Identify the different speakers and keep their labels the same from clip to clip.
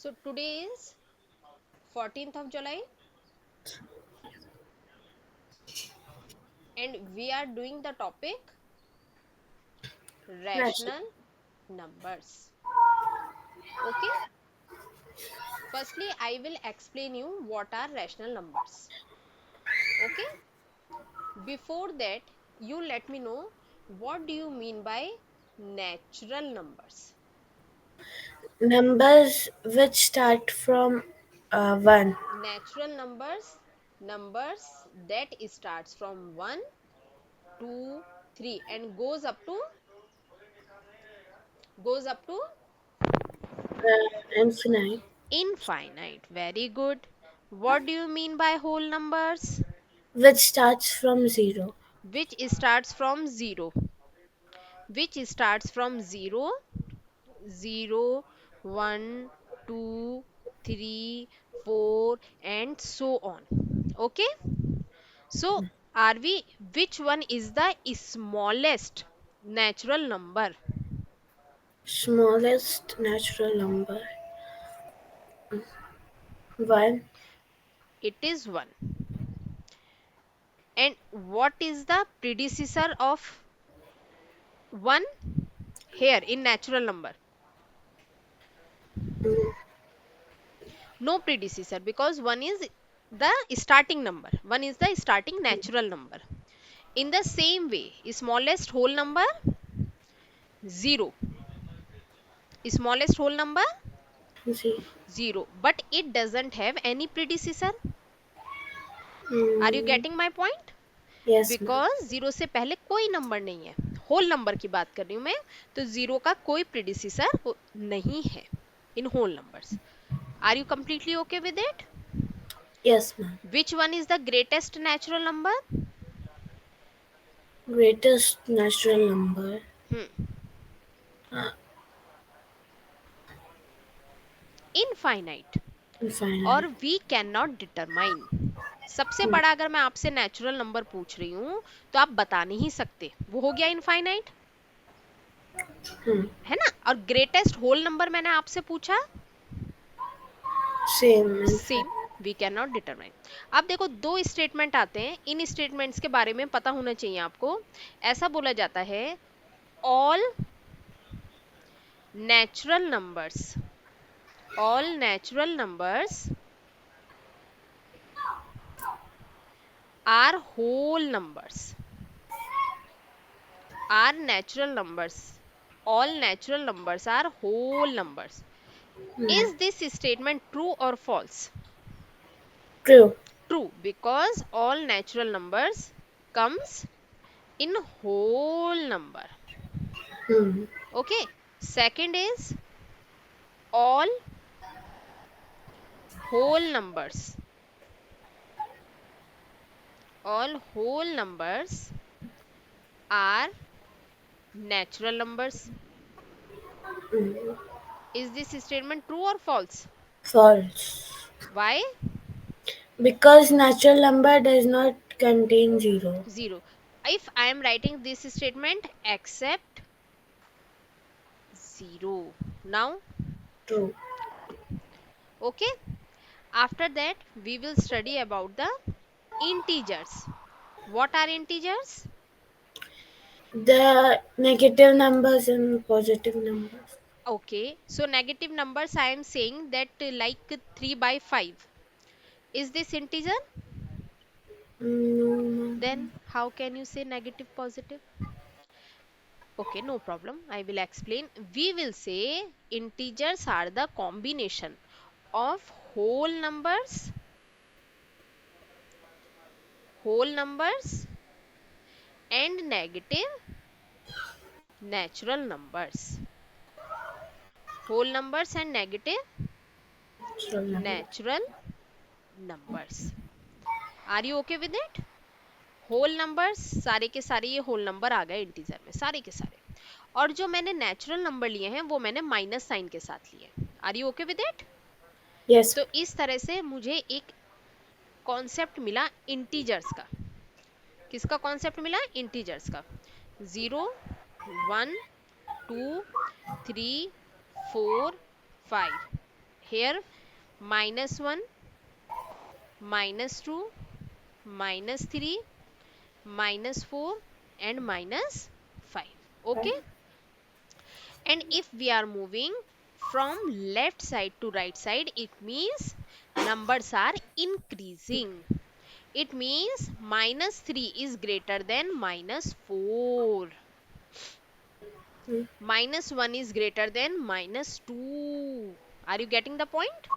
Speaker 1: So today is 14th of July and we are doing the topic
Speaker 2: Ration.
Speaker 1: rational numbers. Okay, firstly I will explain you what are rational numbers. Okay, before that you let me know what do you mean by natural numbers.
Speaker 2: Numbers which start from 1.
Speaker 1: Natural numbers that starts from 1, 2, 3 and goes up to
Speaker 2: Infinite.
Speaker 1: infinite. Very good. What do you mean by whole numbers?
Speaker 2: Which starts from 0.
Speaker 1: Which starts from 0. Which starts from 0, 0, 1, 2, 3, 4 and so on. Okay. So are we, which one is the smallest natural number?
Speaker 2: Smallest natural number. 1.
Speaker 1: It is 1. And what is the predecessor of 1 here in natural number? No predecessor because 1 is the starting number. 1 is the starting natural number. In the same way, smallest whole number 0. Smallest whole number
Speaker 2: 0.
Speaker 1: 0. But it doesn't have any predecessor. Are you
Speaker 2: Mm,
Speaker 1: getting my point?
Speaker 2: yes, ma'am.
Speaker 1: Because zero से पहले कोई number नहीं है. Whole number की बात कर रही हूं मैं. तो जीरो का कोई प्रीडिसीसर नहीं है in whole numbers. Are you completely okay with it?
Speaker 2: Yes, ma'am.
Speaker 1: Which one is the greatest natural number?
Speaker 2: Greatest natural number.
Speaker 1: Hmm.
Speaker 2: Uh,
Speaker 1: infinite. और
Speaker 2: Infinite.
Speaker 1: We can not determine. सबसे
Speaker 2: Hmm.
Speaker 1: बड़ा अगर मैं आपसे natural number पूछ रही हूं तो आप बता नहीं सकते, वो हो गया इनफाइनाइट.
Speaker 2: Hmm.
Speaker 1: है ना. और ग्रेटेस्ट होल नंबर मैंने आपसे पूछा,
Speaker 2: Same.
Speaker 1: Same.
Speaker 2: Infinite.
Speaker 1: We can not determine. अब देखो दो स्टेटमेंट आते हैं, इन स्टेटमेंट्स के बारे में पता होना चाहिए आपको. ऐसा बोला जाता है all natural numbers, all natural numbers are whole numbers, are natural numbers, all natural numbers are whole numbers.
Speaker 2: Hmm.
Speaker 1: Is this statement true or false?
Speaker 2: True.
Speaker 1: True, because all natural numbers comes in whole number.
Speaker 2: Hmm.
Speaker 1: Okay. Second is all whole numbers. All whole numbers are natural numbers.
Speaker 2: Hmm.
Speaker 1: Is this statement true or false?
Speaker 2: False.
Speaker 1: Why?
Speaker 2: Because natural number does not contain 0.
Speaker 1: 0. If I am writing this statement except 0. Now,
Speaker 2: True.
Speaker 1: true. Okay. After that, we will study about the integers. What are integers?
Speaker 2: The negative numbers and positive numbers.
Speaker 1: Okay, so negative numbers I am saying that like 3 by 5. Is this integer?
Speaker 2: No.
Speaker 1: Then how can you say negative positive? Okay, no problem. I will explain. We will say integers are the combination of whole numbers and negative natural numbers. Whole numbers and negative
Speaker 2: Natural number.
Speaker 1: natural numbers. Are you okay with it? Whole numbers सारे के सारे, ये whole number आ गए integer में सारे के सारे. और जो मैंने नेचुरल नंबर लिए हैं वो मैंने माइनस साइन के साथ लिए. Are you okay with it?
Speaker 2: Yes.
Speaker 1: तो इस तरह से मुझे एक कॉन्सेप्ट मिला इंटीजर्स का. किसका कॉन्सेप्ट मिला? इंटीजर्स का. 0, 1, 2, 3, 4, 5 Here -1, -2, -3, -4 and -5. Okay. And if we are moving from left side to right side, it means numbers are increasing. It means -3 is greater than -4. -1 is greater than -2. Are you getting the point?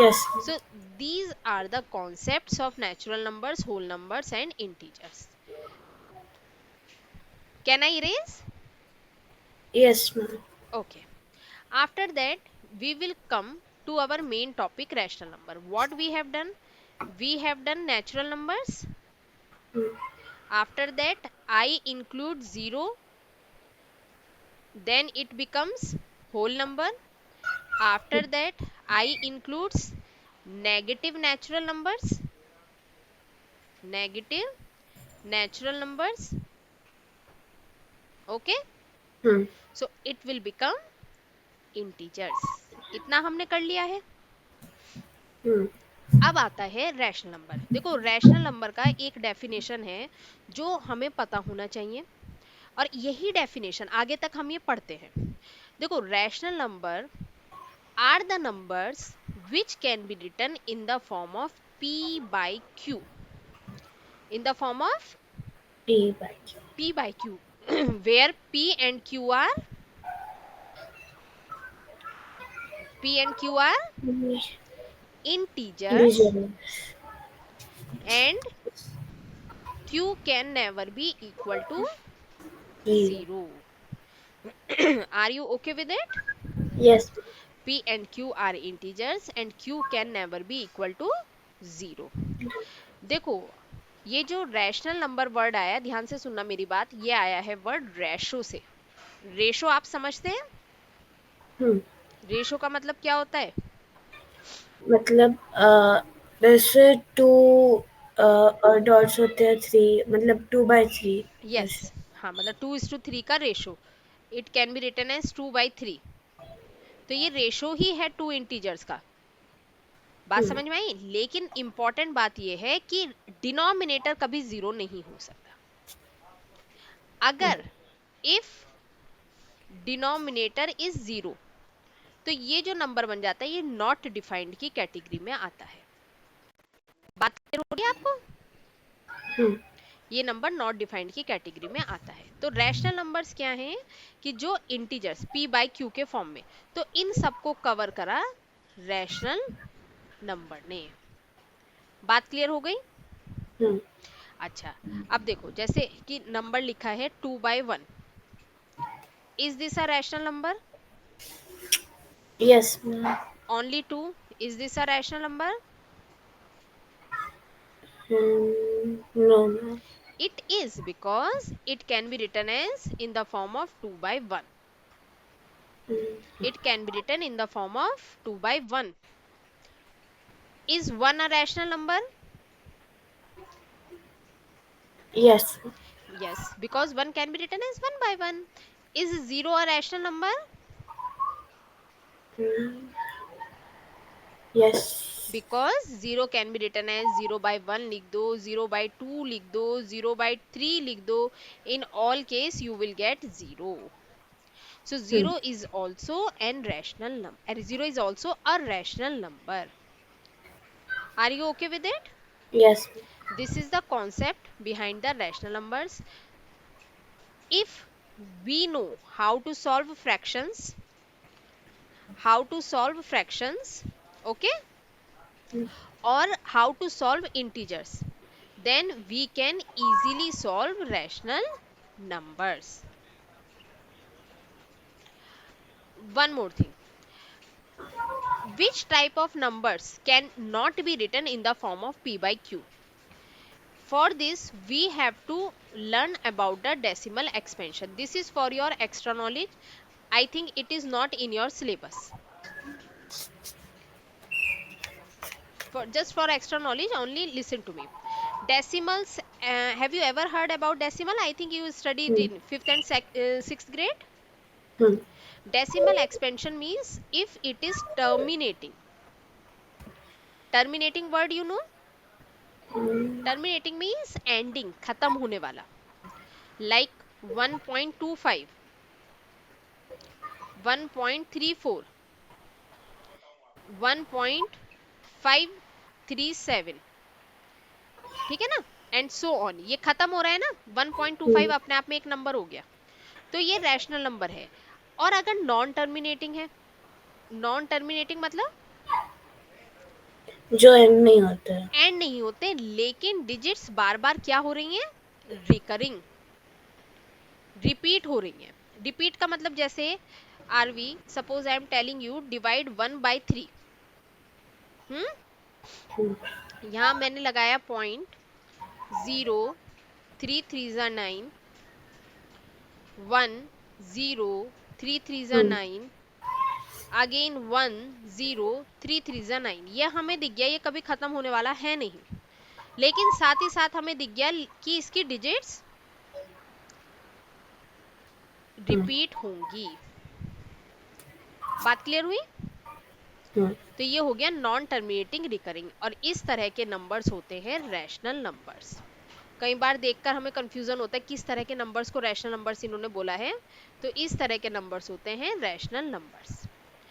Speaker 2: Yes.
Speaker 1: So these are the concepts of natural numbers, whole numbers and integers. Can I erase?
Speaker 2: Yes, ma'am.
Speaker 1: Okay. After that, we will come to our main topic, rational number. What we have done? We have done natural numbers.
Speaker 2: Hmm.
Speaker 1: After that, I include 0, then it becomes whole number. After that, I includes negative natural numbers. Negative natural numbers. Okay.
Speaker 2: Hmm.
Speaker 1: So it will become integers. इतना हमने कर लिया है.
Speaker 2: Hmm.
Speaker 1: अब आता है rational number. देखो rational number का एक डेफिनेशन है जो हमें पता होना चाहिए, और यही डेफिनेशन आगे तक हम ये पढ़ते हैं. देखो rational number are the numbers which can be written in the form of p by q. In the form of
Speaker 2: P by Q.
Speaker 1: p by q, where p and q are integers,
Speaker 2: Digital.
Speaker 1: and q can never be equal to
Speaker 2: Zero.
Speaker 1: 0. Are you okay with it?
Speaker 2: Yes.
Speaker 1: p and q are integers and q can never be equal to 0. देखो ये जो rational number word आया, ध्यान से सुनना मेरी बात, ये आया है वर्ड रेशो से. रेशो आप समझते हैं?
Speaker 2: Hmm.
Speaker 1: रेशो का मतलब क्या होता है?
Speaker 2: मतलब वैसे टू डॉट्स होते हैं थ्री, मतलब 2/3
Speaker 1: यस.
Speaker 2: ऐसे.
Speaker 1: हाँ, मतलब 2:3 का ratio. It can be written as 2/3. तो ये रेशो ही है टू इंटीजर्स का. बात
Speaker 2: Hmm.
Speaker 1: समझ में आई? लेकिन इंपॉर्टेंट बात ये है कि डिनोमिनेटर कभी जीरो नहीं हो सकता. अगर इफ डिनोमिनेटर इज जीरो, तो ये जो नंबर बन जाता है ये नॉट डिफाइंड की कैटेगरी में आता है. बात क्लियर हो गई आपको?
Speaker 2: Hmm.
Speaker 1: ये नंबर नॉट डिफाइंड की कैटेगरी में आता है. तो रैशनल नंबर्स क्या हैं? कि जो इंटीजर्स p बाय q के फॉर्म में, तो इन सबको कवर करा रैशनल नंबर ने. बात क्लियर हो गई?
Speaker 2: Hmm.
Speaker 1: अच्छा. अब देखो जैसे कि नंबर लिखा है 2/1. Is this a rational number?
Speaker 2: Yes, ma'am.
Speaker 1: Only 2. Is this a rational number?
Speaker 2: Hmm. No, ma'am.
Speaker 1: It is, because it can be written as in the form of 2/1.
Speaker 2: Hmm.
Speaker 1: It can be written in the form of 2/1. Is 1 a rational number?
Speaker 2: Yes.
Speaker 1: Yes, because 1 can be written as 1/1. Is 0 a rational number?
Speaker 2: Hmm. Yes.
Speaker 1: Because 0 can be written as 0/1 लिख दो, 0/2 लिख दो, 0/3 लिख दो. In all case you will get 0. So
Speaker 2: Hmm.
Speaker 1: 0 is also an rational number. 0 is also a rational number. Are you okay with it?
Speaker 2: Yes.
Speaker 1: This is the concept behind the rational numbers. If we know how to solve fractions, okay,
Speaker 2: Hmm.
Speaker 1: or how to solve integers, then we can easily solve rational numbers. One more thing. Which type of numbers can not be written in the form of p by q? For this, we have to learn about the decimal expansion. This is for your extra knowledge. I think it is not in your syllabus. For just for extra knowledge, only listen to me. Decimals. Have you ever heard about decimal? I think you studied
Speaker 2: Hmm.
Speaker 1: in 5th and 6th grade.
Speaker 2: Hmm.
Speaker 1: Decimal expansion means if it is terminating. Terminating word you know? Terminating means ending, खत्म होने वाला. Like 1.25, 1.34, 1.537. ठीक है ना? And so on. ये खत्म हो रहा है ना. 1.25 अपने आप में एक नंबर हो गया, तो ये रैशनल नंबर है. और अगर नॉन टर्मिनेटिंग है, नॉन टर्मिनेटिंग मतलब
Speaker 2: जो एंड नहीं होता है.
Speaker 1: एंड नहीं होते, लेकिन डिजिट्स बार बार क्या हो रही हैं? रिकरिंग, रिपीट हो रही हैं. रिपीट का मतलब जैसे आरवी, suppose I am telling you divide 1/3. यहां मैंने लगाया पॉइंट, 0, 3 3 9, 1 0, 3 3 9, अगेन 1 0, 3 3 9. ये हमें दिख गया, ये कभी खत्म होने वाला है नहीं. लेकिन साथ ही साथ हमें दिख गया कि इसकी डिजिट्स रिपीट होंगी. बात क्लियर हुई? तो ये हो गया नॉन टर्मिनेटिंग रिकरिंग. और इस तरह के नंबर्स होते हैं रैशनल नंबर्स. कई बार देखकर हमें कंफ्यूजन होता है किस तरह के नंबर्स को रैशनल नंबर्स इन्होंने बोला है. तो इस तरह के नंबर्स होते हैं रैशनल नंबर्स.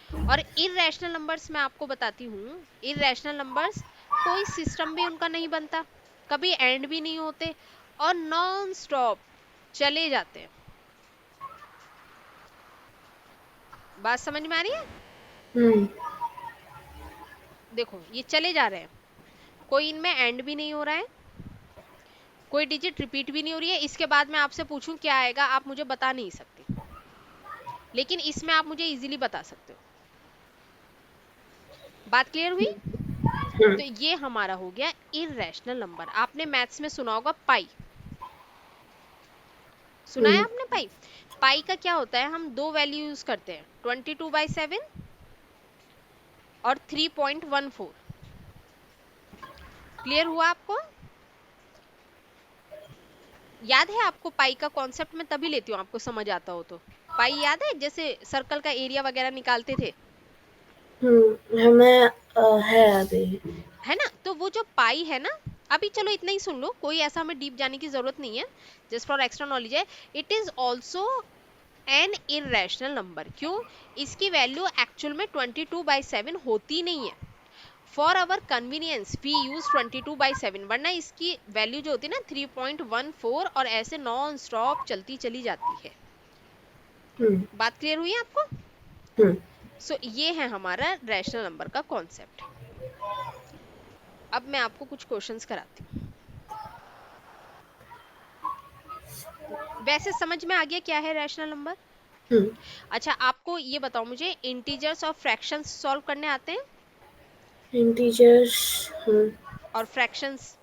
Speaker 1: और इररेशनल नंबर्स मैं आपको बताती हूँ. इररेशनल नंबर्स कोई सिस्टम भी उनका नहीं बनता, कभी एंड भी नहीं होते, और नॉन स्टॉप चले जाते हैं. बात समझ में आ रही है? देखो ये चले जा रहे हैं, कोई इनमें एंड भी नहीं हो रहा है, कोई डिजिट रिपीट भी नहीं हो रही है. इसके बाद मैं आपसे पूछूं क्या आएगा, आप मुझे बता नहीं सकते, लेकिन इसमें आप मुझे इजीली बता सकते हो. बात क्लियर हुई? तो ये हमारा हो गया इररेशनल नंबर. आपने मैथ्स में सुना होगा पाई. सुना है आपने पाई? पाई का क्या होता है, हम दो वैल्यू यूज करते हैं, 22/7 और 3.14. क्लियर हुआ आपको? याद है आपको पाई का कॉन्सेप्ट? मैं तभी लेती हूँ आपको समझ आता हो तो. पाई याद है, जैसे सर्कल का एरिया वगैरह निकालते थे,
Speaker 2: हमें है अभी.
Speaker 1: है ना? तो वो जो पाई है ना, अभी चलो इतना ही सुन लो, कोई ऐसा हमें डीप जाने की जरूरत नहीं है, जस्ट फॉर एक्स्ट्रा नॉलेज है. It is also an irrational number. क्यों? इसकी वैल्यू एक्चुअल में 22/7 होती नहीं है. For our convenience we use 22/7, वरना इसकी वैल्यू जो होती है ना 3.14, और ऐसे नॉन स्टॉप चलती चली जाती है. बात क्लियर हुई आपको? सो ये है हमारा रैशनल नंबर का कॉन्सेप्ट. अब मैं आपको कुछ क्वेश्चंस कराती हूँ. वैसे समझ में आ गया क्या है रैशनल नंबर? अच्छा आपको ये बताओ मुझे, इंटीजर्स और फ्रैक्शंस सॉल्व करने आते हैं?
Speaker 2: इंटीजर्स
Speaker 1: और फ्रैक्शंस